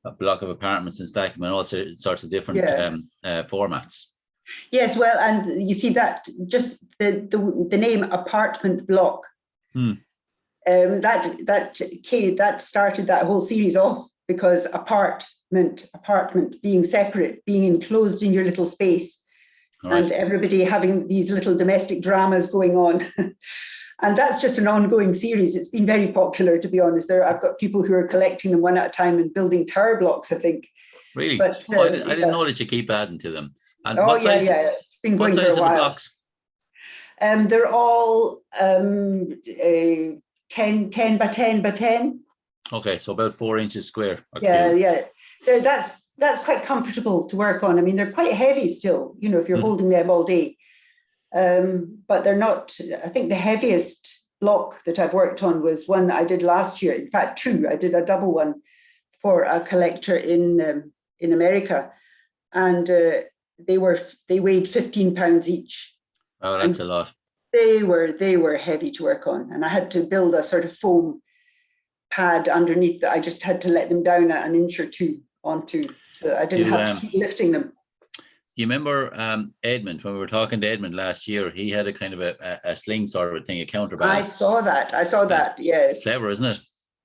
apartments and stack them in all sorts of different formats. Yes, well, and you see that just the name apartment block. That started that whole series off, because apartment being separate, being enclosed in your little space, and everybody having these little domestic dramas going on. And that's just an ongoing series. It's been very popular, to be honest. I've got people who are collecting them one at a time and building tower blocks, I think. Really? But, I didn't know that you keep adding to them. And it's been going for a while. What size are the blocks? They're all 10 by 10 by 10. Okay, so about 4 inches square. That's quite comfortable to work on. I mean, they're quite heavy still, you know, if you're holding them all day. But they're not. I think the heaviest block that I've worked on was one that I did last year. In fact, I did a double one for a collector in America, and they weighed 15 pounds each. Oh, that's a lot. They were heavy to work on, and I had to build a sort of foam pad underneath that I just had to let them down an inch or two onto, so I didn't have to keep lifting them. You remember Edmund, when we were talking to Edmund last year, he had a kind of a sling sort of a thing, a counterbalance. I saw that, yes. It's clever, isn't it?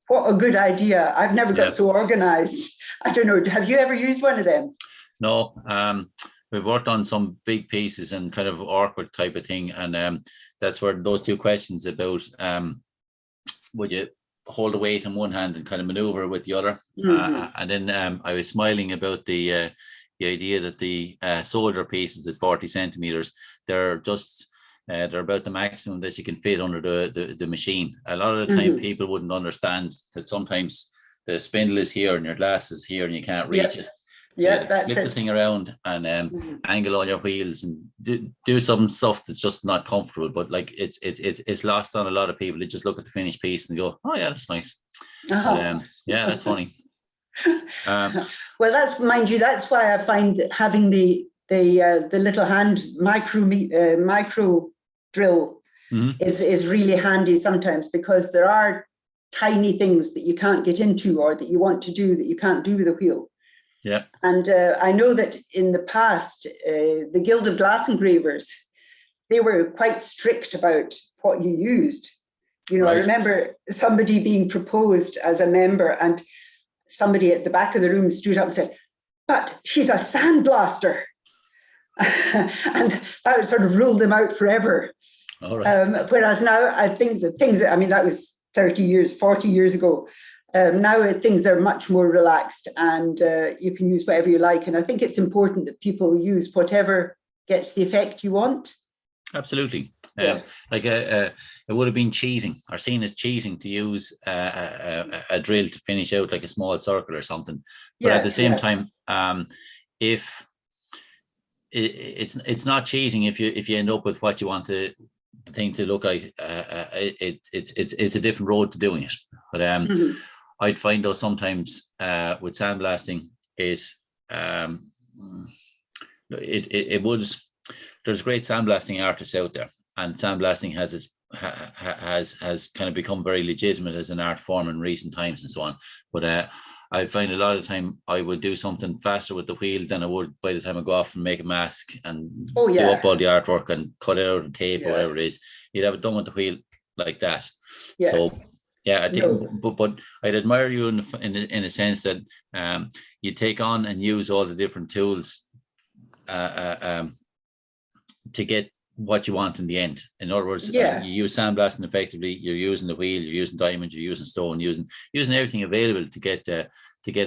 What a good idea. I've never got so organized. I don't know, have you ever used one of them? No, we've worked on some big pieces and kind of awkward type of thing. And that's where those two questions about, would you hold the weight in one hand and kind of maneuver with the other? And then I was smiling about the idea that the soldier pieces at 40 centimeters, they're about the maximum that you can fit under the machine. A lot of the time people wouldn't understand that sometimes the spindle is here and your glass is here and you can't reach it. So that's flip the thing around and angle all your wheels and do some stuff that's just not comfortable, but like it's lost on a lot of people. They just look at the finished piece and go, oh yeah, that's nice. That's funny. Well, that's why I find that having the little hand micro drill is really handy sometimes, because there are tiny things that you can't get into or that you want to do that you can't do with a wheel. Yeah. And I know that in the past, the Guild of Glass Engravers, they were quite strict about what you used. You know, Right. I remember somebody being proposed as a member, and somebody at the back of the room stood up and said, "But she's a sandblaster." And that sort of ruled them out forever. All right. Whereas now, things, I mean, that was 30 years, 40 years ago. Now things are much more relaxed, and you can use whatever you like. And I think it's important that people use whatever gets the effect you want. Absolutely. Yeah. Like it would have been cheating, or seen as cheating, to use a drill to finish out like a small circle or something. But at the same time, if it's not cheating if you end up with what you want the thing to look like, it's a different road to doing it. But I'd find though sometimes with sandblasting there's great sandblasting artists out there, and sandblasting has kind of become very legitimate as an art form in recent times and so on. But I find a lot of time I would do something faster with the wheel than I would by the time I go off and make a mask and do up all the artwork and cut it out of tape or whatever it is. You'd have it done with the wheel like that. Yeah. So yeah, I think, but I'd admire you in a sense that you take on and use all the different tools to get what you want in the end. In other words, you use sandblasting effectively. You're using the wheel, you're using diamond, you're using stone, using everything available to get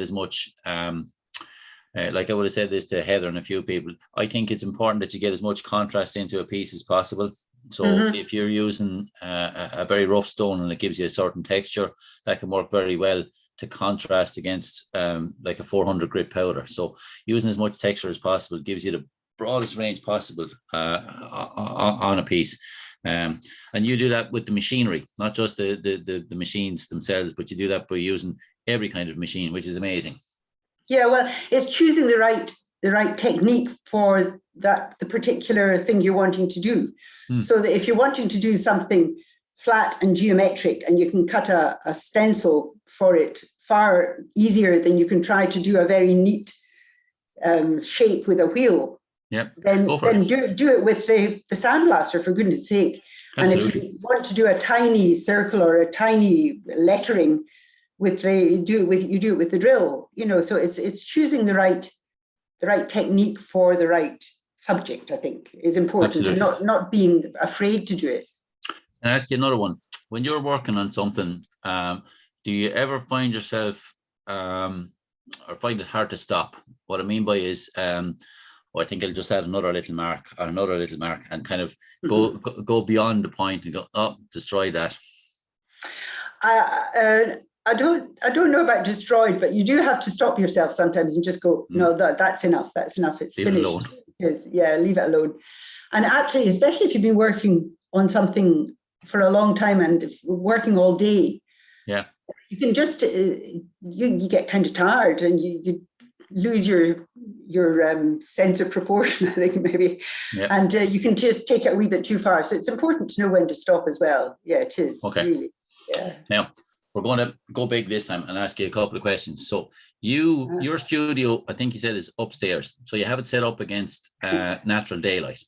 as much. Like I would have said this to Heather and a few people. I think it's important that you get as much contrast into a piece as possible. So if you're using a very rough stone and it gives you a certain texture, that can work very well to contrast against like a 400 grit powder. So using as much texture as possible gives you the broadest range possible on a piece. And you do that with the machinery, not just the machines themselves, but you do that by using every kind of machine, which is amazing. Yeah, well, it's choosing the right technique for the particular thing you're wanting to do. So that if you're wanting to do something flat and geometric, and you can cut a stencil for it far easier than you can try to do a very neat shape with a wheel. Yeah. Then do it with the sandblaster, for goodness sake. Absolutely. And if you want to do a tiny circle or a tiny lettering you do it with the drill. You know, so it's choosing the right technique for the right subject, I think, is important. Absolutely. And not being afraid to do it. And I ask you another one. When you're working on something, do you ever find yourself or find it hard to stop? What I mean by is I think I'll just add another little mark and kind of go beyond the point and go, oh, destroy that. I don't know about destroyed, but you do have to stop yourself sometimes and just go, no, that's enough. It's finished. Leave it alone. Leave it alone. And actually, especially if you've been working on something for a long time and working all day, you can just you get kind of tired and you lose your sense of proportion, I think, maybe. And you can just take it a wee bit too far. So it's important to know when to stop as well. Yeah, it is. Okay. Really. Yeah. Now, we're going to go big this time and ask you a couple of questions. So your studio, I think you said, is upstairs. So you have it set up against natural daylight.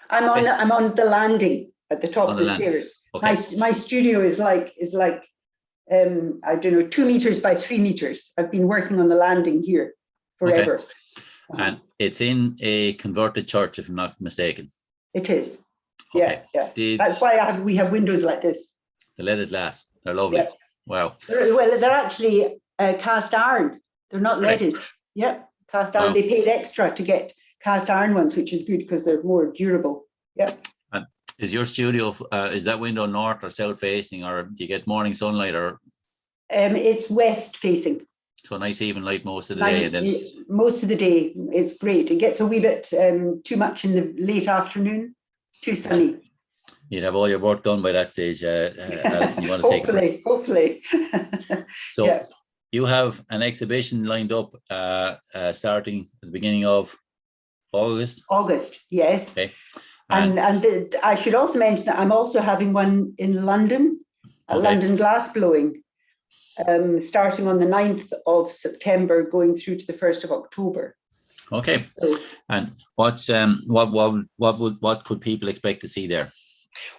I'm on the landing at the top of the stairs. Okay. My studio is like I don't know, 2 meters by 3 meters. I've been working on the landing here forever. Okay. And it's in a converted church, if I'm not mistaken. It is. Okay. Yeah. That's why we have windows like this. The leaded glass. They're lovely. Yeah. Wow. They're actually cast iron. They're not leaded. Yeah, cast iron. Wow. They paid extra to get cast iron ones, which is good because they're more durable. Yeah. And is your studio, is that window north or south facing, or do you get morning sunlight, or? It's west facing. So nice even light most of the day. And then most of the day, it's great. It gets a wee bit too much in the late afternoon, too sunny. You'd have all your work done by that stage, Alison. You want to hopefully. So you have an exhibition lined up starting at the beginning of August? August, yes. Okay. And I should also mention that I'm also having one in London, London Glass Blowing. starting on the 9th of September, going through to the 1st of October. Okay. So, And what could people expect to see there?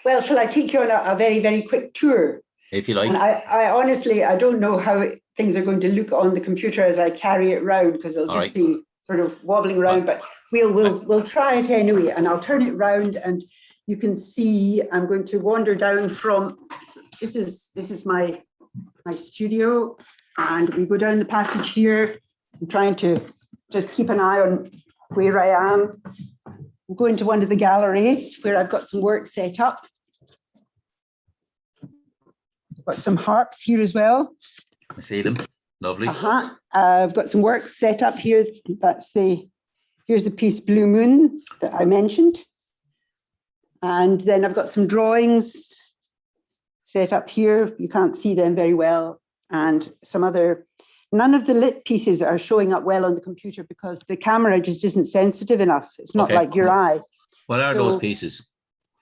well, shall I take you on a very, very quick tour? If you like. And I honestly, I don't know how things are going to look on the computer as I carry it round, because it'll just be sort of wobbling around, but we'll try it anyway, and I'll turn it round and you can see I'm going to wander down from, this is my studio, and we go down the passage here. I'm trying to just keep an eye on where I am. We'll go into one of the galleries where I've got some work set up. Got some harps here as well. I see them. Lovely. I've got some work set up here. Here's the piece Blue Moon that I mentioned. And then I've got some drawings set up here. You can't see them very well. And none of the lit pieces are showing up well on the computer because the camera just isn't sensitive enough. It's not like your eye. What are those pieces?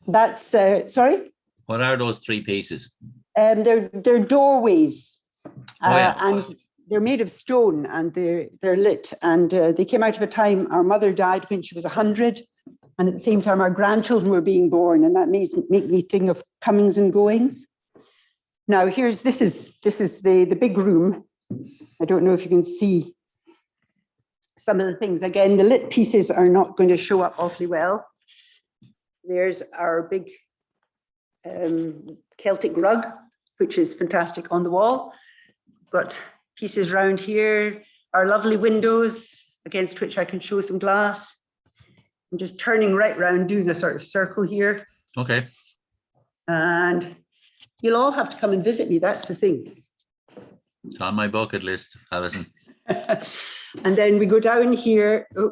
That's, sorry? What are those 3 pieces? They're doorways, and they're made of stone, and they're lit. And they came out of a time our mother died when she was 100, and at the same time our grandchildren were being born, and that make me think of comings and goings. Now this is the big room. I don't know if you can see some of the things. Again, the lit pieces are not going to show up awfully well. There's our big Celtic rug, which is fantastic on the wall. Got pieces around here, our lovely windows against which I can show some glass. I'm just turning right round, doing a sort of circle here. Okay. And you'll all have to come and visit me, that's the thing. It's on my bucket list, Alison. And then we go down here, a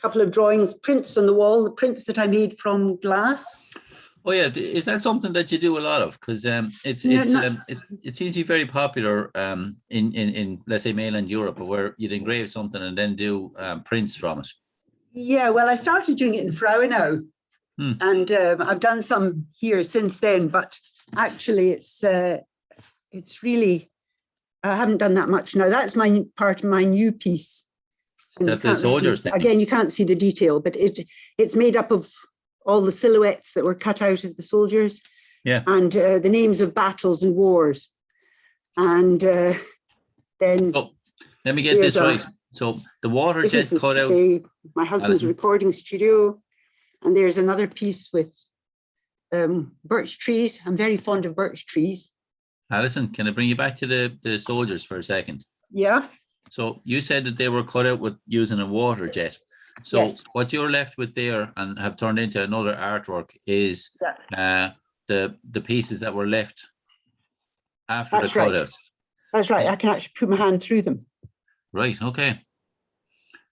couple of drawings, prints on the wall, the prints that I made from glass. Oh yeah, is that something that you do a lot of? Because it seems to be very popular in let's say mainland Europe, where you'd engrave something and then do prints from it. Yeah, well, I started doing it in Frauenau, and I've done some here since then. But actually, it's really, I haven't done that much now. That's my part of my new piece. Is that the soldiers thing? Again, you can't see the detail, but it's made up of all the silhouettes that were cut out of the soldiers, and the names of battles and wars. And then let me get this right. So the water jet cut out. My husband's recording studio, and there's another piece with birch trees. I'm very fond of birch trees. Alison, can I bring you back to the soldiers for a second? Yeah. So you said that they were cut out with using a water jet. So what you're left with there and have turned into another artwork is the pieces that were left after the cutout. That's right. I can actually put my hand through them. Right. Okay.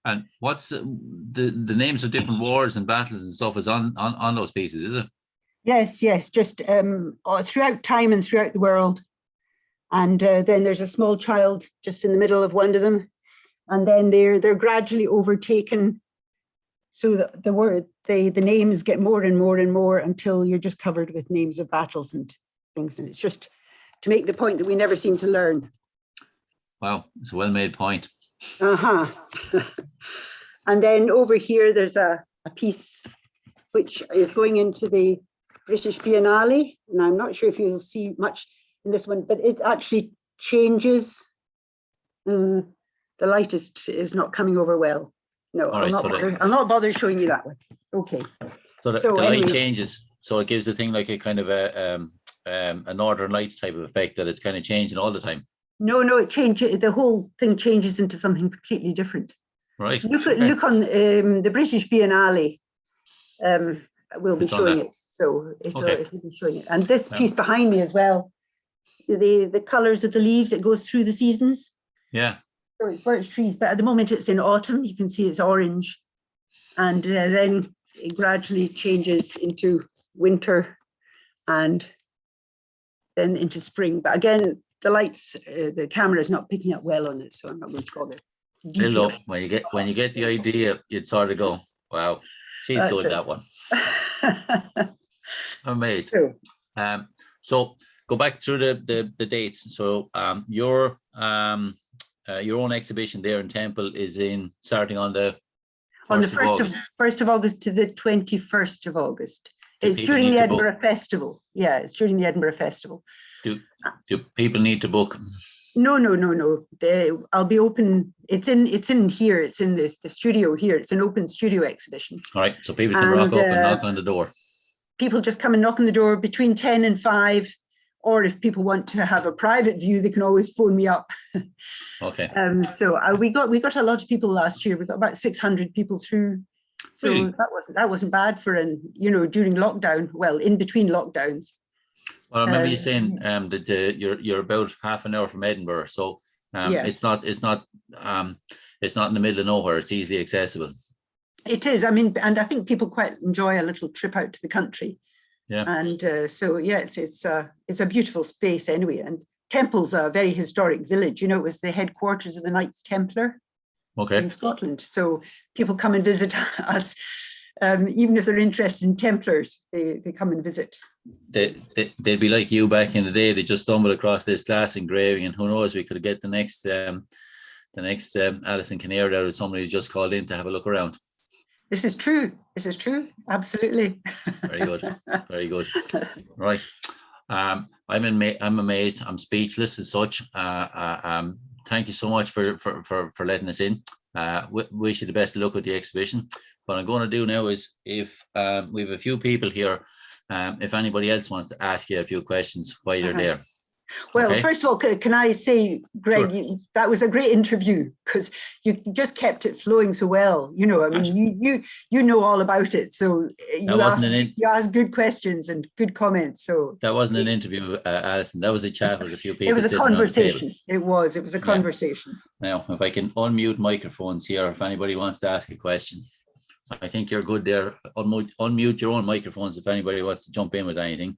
And what's the names of different wars and battles and stuff is on those pieces, is it? Yes. Just throughout time and throughout the world. And then there's a small child just in the middle of one of them, and then they're gradually overtaken. So the names get more and more and more until you're just covered with names of battles and things. And it's just to make the point that we never seem to learn. Wow, it's a well-made point. And then over here, there's a piece which is going into the British Biennale. And I'm not sure if you'll see much in this one, but it actually changes. The light is not coming over well. No, I'll not bother showing you that one. Okay. So the light changes, so it gives the thing like a kind of a Northern Lights type of effect, that it's kind of changing all the time. No, it changes. The whole thing changes into something completely different. Right. Look on the British Biennale. We'll be showing it, so it'll be showing it. And this piece behind me as well. The colours of the leaves, it goes through the seasons. Yeah. So it's birch trees, but at the moment it's in autumn. You can see it's orange, and then it gradually changes into winter, and then into spring. But again, the lights, the camera is not picking up well on it, so I'm not going to bother. Look, when you get the idea, you'd sort of go, "Wow, she's good at that one." Amazed. So go back through the dates. So your own exhibition there in Temple is starting on the 1st of August. 1st of August to the 21st of August. It's during the Edinburgh Festival. Yeah, it's during the Edinburgh Festival. Do people need to book? No. I'll be open. It's in here. It's in the studio here. It's an open studio exhibition. All right, so people can rock up and knock on the door. People just come and knock on the door between 10 and 5, or if people want to have a private view, they can always phone me up. Okay. So we got a lot of people last year. We got about 600 people through. So really? that wasn't bad for during lockdown. Well, in between lockdowns. Well, I remember you saying that you're about half an hour from Edinburgh, so it's not in the middle of nowhere. It's easily accessible. It is. I mean, and I think people quite enjoy a little trip out to the country. Yeah. And so yeah, it's a beautiful space anyway. And Temple's a very historic village. You know, it was the headquarters of the Knights Templar. Okay. In Scotland. So people come and visit us. Even if they're interested in Templars, they come and visit. They'd be like you back in the day. They just stumbled across this glass engraving, and who knows, we could get the next Alison Kinnaird out of somebody who just called in to have a look around. This is true. Absolutely. Very good. Very good. Right. I'm amazed. I'm speechless as such. Thank you so much for letting us in. Wish you the best of luck with the exhibition. What I'm going to do now is, if we have a few people here, if anybody else wants to ask you a few questions while you're there. Well, okay? First of all, can I say, Greg, sure. That was a great interview, because you just kept it flowing so well. You know, I mean, you know all about it, so you asked good questions and good comments. So that wasn't an interview, Alison. That was a chat with a few people. It was a conversation. It was a conversation. Now, if I can unmute microphones here, if anybody wants to ask a question. I think you're good there. Unmute your own microphones if anybody wants to jump in with anything.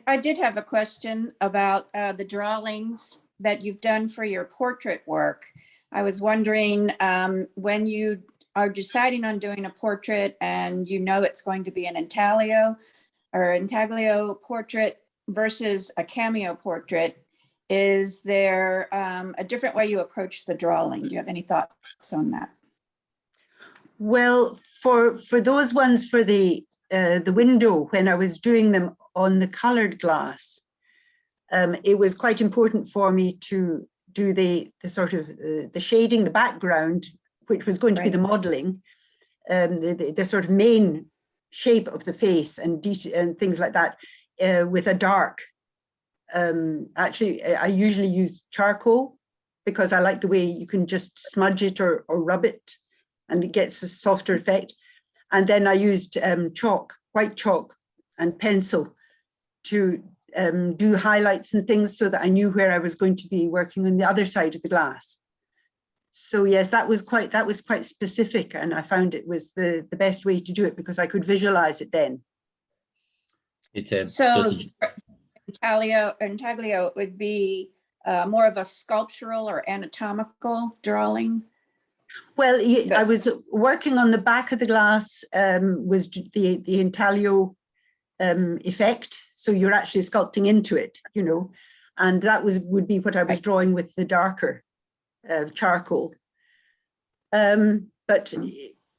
I did have a question about the drawings that you've done for your portrait work. I was wondering, when you are deciding on doing a portrait and you know it's going to be an intaglio portrait versus a cameo portrait, is there a different way you approach the drawing? Do you have any thoughts on that? Well, for those ones for the window, when I was doing them on the coloured glass, it was quite important for me to do the sort of the shading, the background, which was going to be the modelling, the sort of main shape of the face and things like that, with a dark. Actually, I usually use charcoal because I like the way you can just smudge it or rub it, and it gets a softer effect. And then I used white chalk and pencil to do highlights and things, so that I knew where I was going to be working on the other side of the glass. So yes, that was quite specific, and I found it was the best way to do it because I could visualize it then. So intaglio would be more of a sculptural or anatomical drawing. Well, I was working on the back of the glass, was the intaglio effect. So you're actually sculpting into it, you know, and that would be what I was drawing with the darker charcoal. But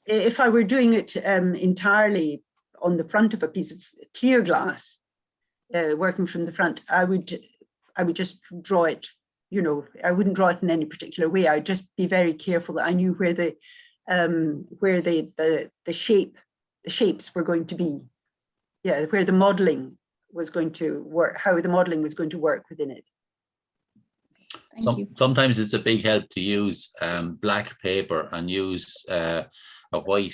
if I were doing it entirely on the front of a piece of clear glass, working from the front, I would just draw it. You know, I wouldn't draw it in any particular way. I'd just be very careful that I knew where the shapes were going to be. Yeah, where the modeling was going to work, how the modeling was going to work within it. Thank you. Sometimes it's a big help to use black paper and use a white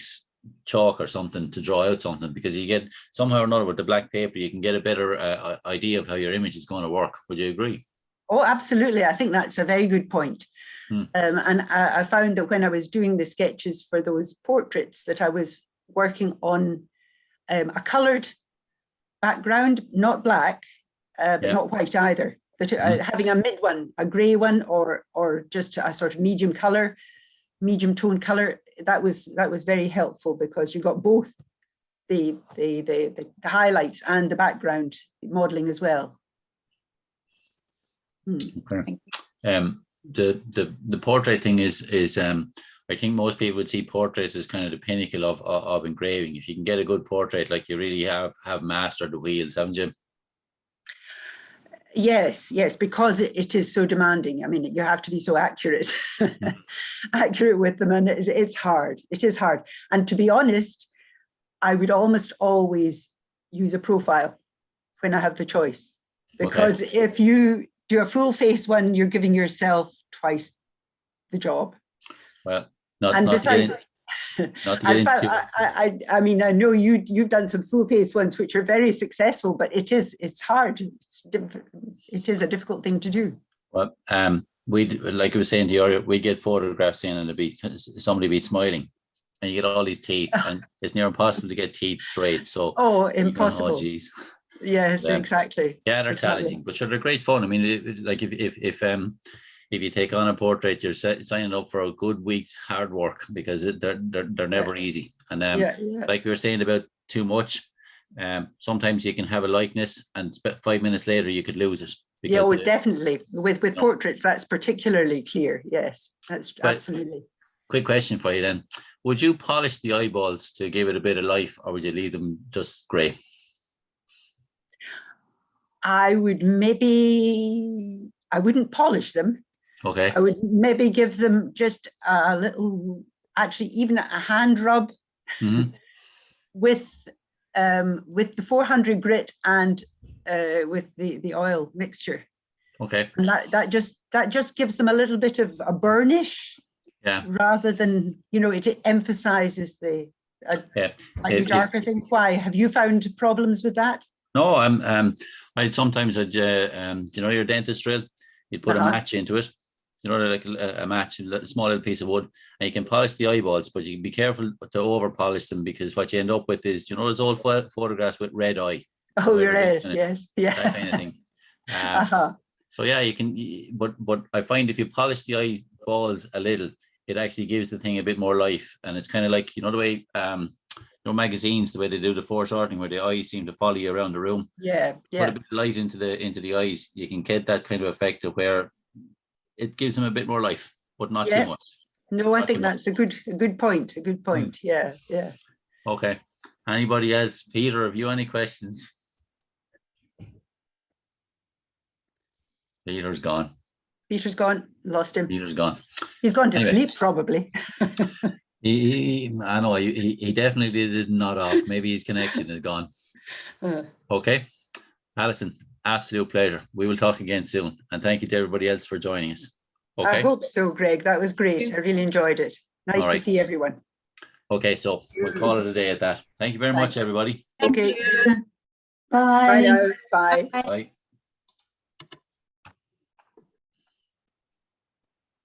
chalk or something to draw out something, because you get somehow or another with the black paper, you can get a better idea of how your image is going to work. Would you agree? Oh, absolutely. I think that's a very good point. And I found that when I was doing the sketches for those portraits, that I was working on a coloured background, not black, but not white either. That having a mid one, a grey one, or just a sort of medium tone colour, that was very helpful, because you got both the highlights and the background modeling as well. Okay. The portrait thing is I think most people would see portraits as kind of the pinnacle of engraving. If you can get a good portrait, like you really have mastered the wheels, haven't you? Yes, because it is so demanding. I mean, you have to be so accurate, accurate with them, and it's hard. It is hard. And to be honest, I would almost always use a profile when I have the choice, because if you do a full face one, you're giving yourself twice the job. Well, I mean, I know you've done some full face ones which are very successful, but it's hard. It is a difficult thing to do. Well, we, like I was saying to you earlier, we get photographs in and somebody be smiling, and you get all these teeth, and it's near impossible to get teeth straight. So impossible. Oh geez. Yes, exactly. Yeah, they're challenging, but sure, they're great fun. I mean, like if you take on a portrait, you're signing up for a good week's hard work, because they're never easy. And like we were saying about too much, sometimes you can have a likeness and 5 minutes later you could lose it. Definitely. With portraits, that's particularly clear. Yes, that's absolutely. Quick question for you then. Would you polish the eyeballs to give it a bit of life, or would you leave them just grey? I wouldn't polish them. Okay. I would maybe give them just a little, actually even a hand rub with the 400 grit and with the oil mixture. Okay. And that just gives them a little bit of a burnish. Yeah. Rather than, it emphasizes the darker thing. Why? Have you found problems with that? No, I'd sometimes your dentist drill, you'd put a match into it, like a match, a small little piece of wood, and you can polish the eyeballs, but you can be careful to over polish them, because what you end up with is, those old photographs with red eye. Oh, yes, yeah. That kind of thing. So yeah, you can, but I find if you polish the eyeballs a little, it actually gives the thing a bit more life. And it's kind of like, the way, magazines, the way they do the foresorting, where the eyes seem to follow you around the room. Yeah. Put a bit of light into the eyes, you can get that kind of effect of where it gives them a bit more life, but not too much. No, I think that's a good point. A good point. Yeah. Okay. Anybody else? Peter, have you any questions? Peter's gone. Lost him. Peter's gone. He's gone to sleep, probably. I know he definitely did nod off. Maybe his connection is gone. Okay, Alison, absolute pleasure. We will talk again soon, and thank you to everybody else for joining us. Okay. I hope so, Greg. That was great. I really enjoyed it. Nice to see everyone. Okay, so we'll call it a day at that. Thank you very much, everybody. Okay. You. Bye. Bye. Bye. Bye.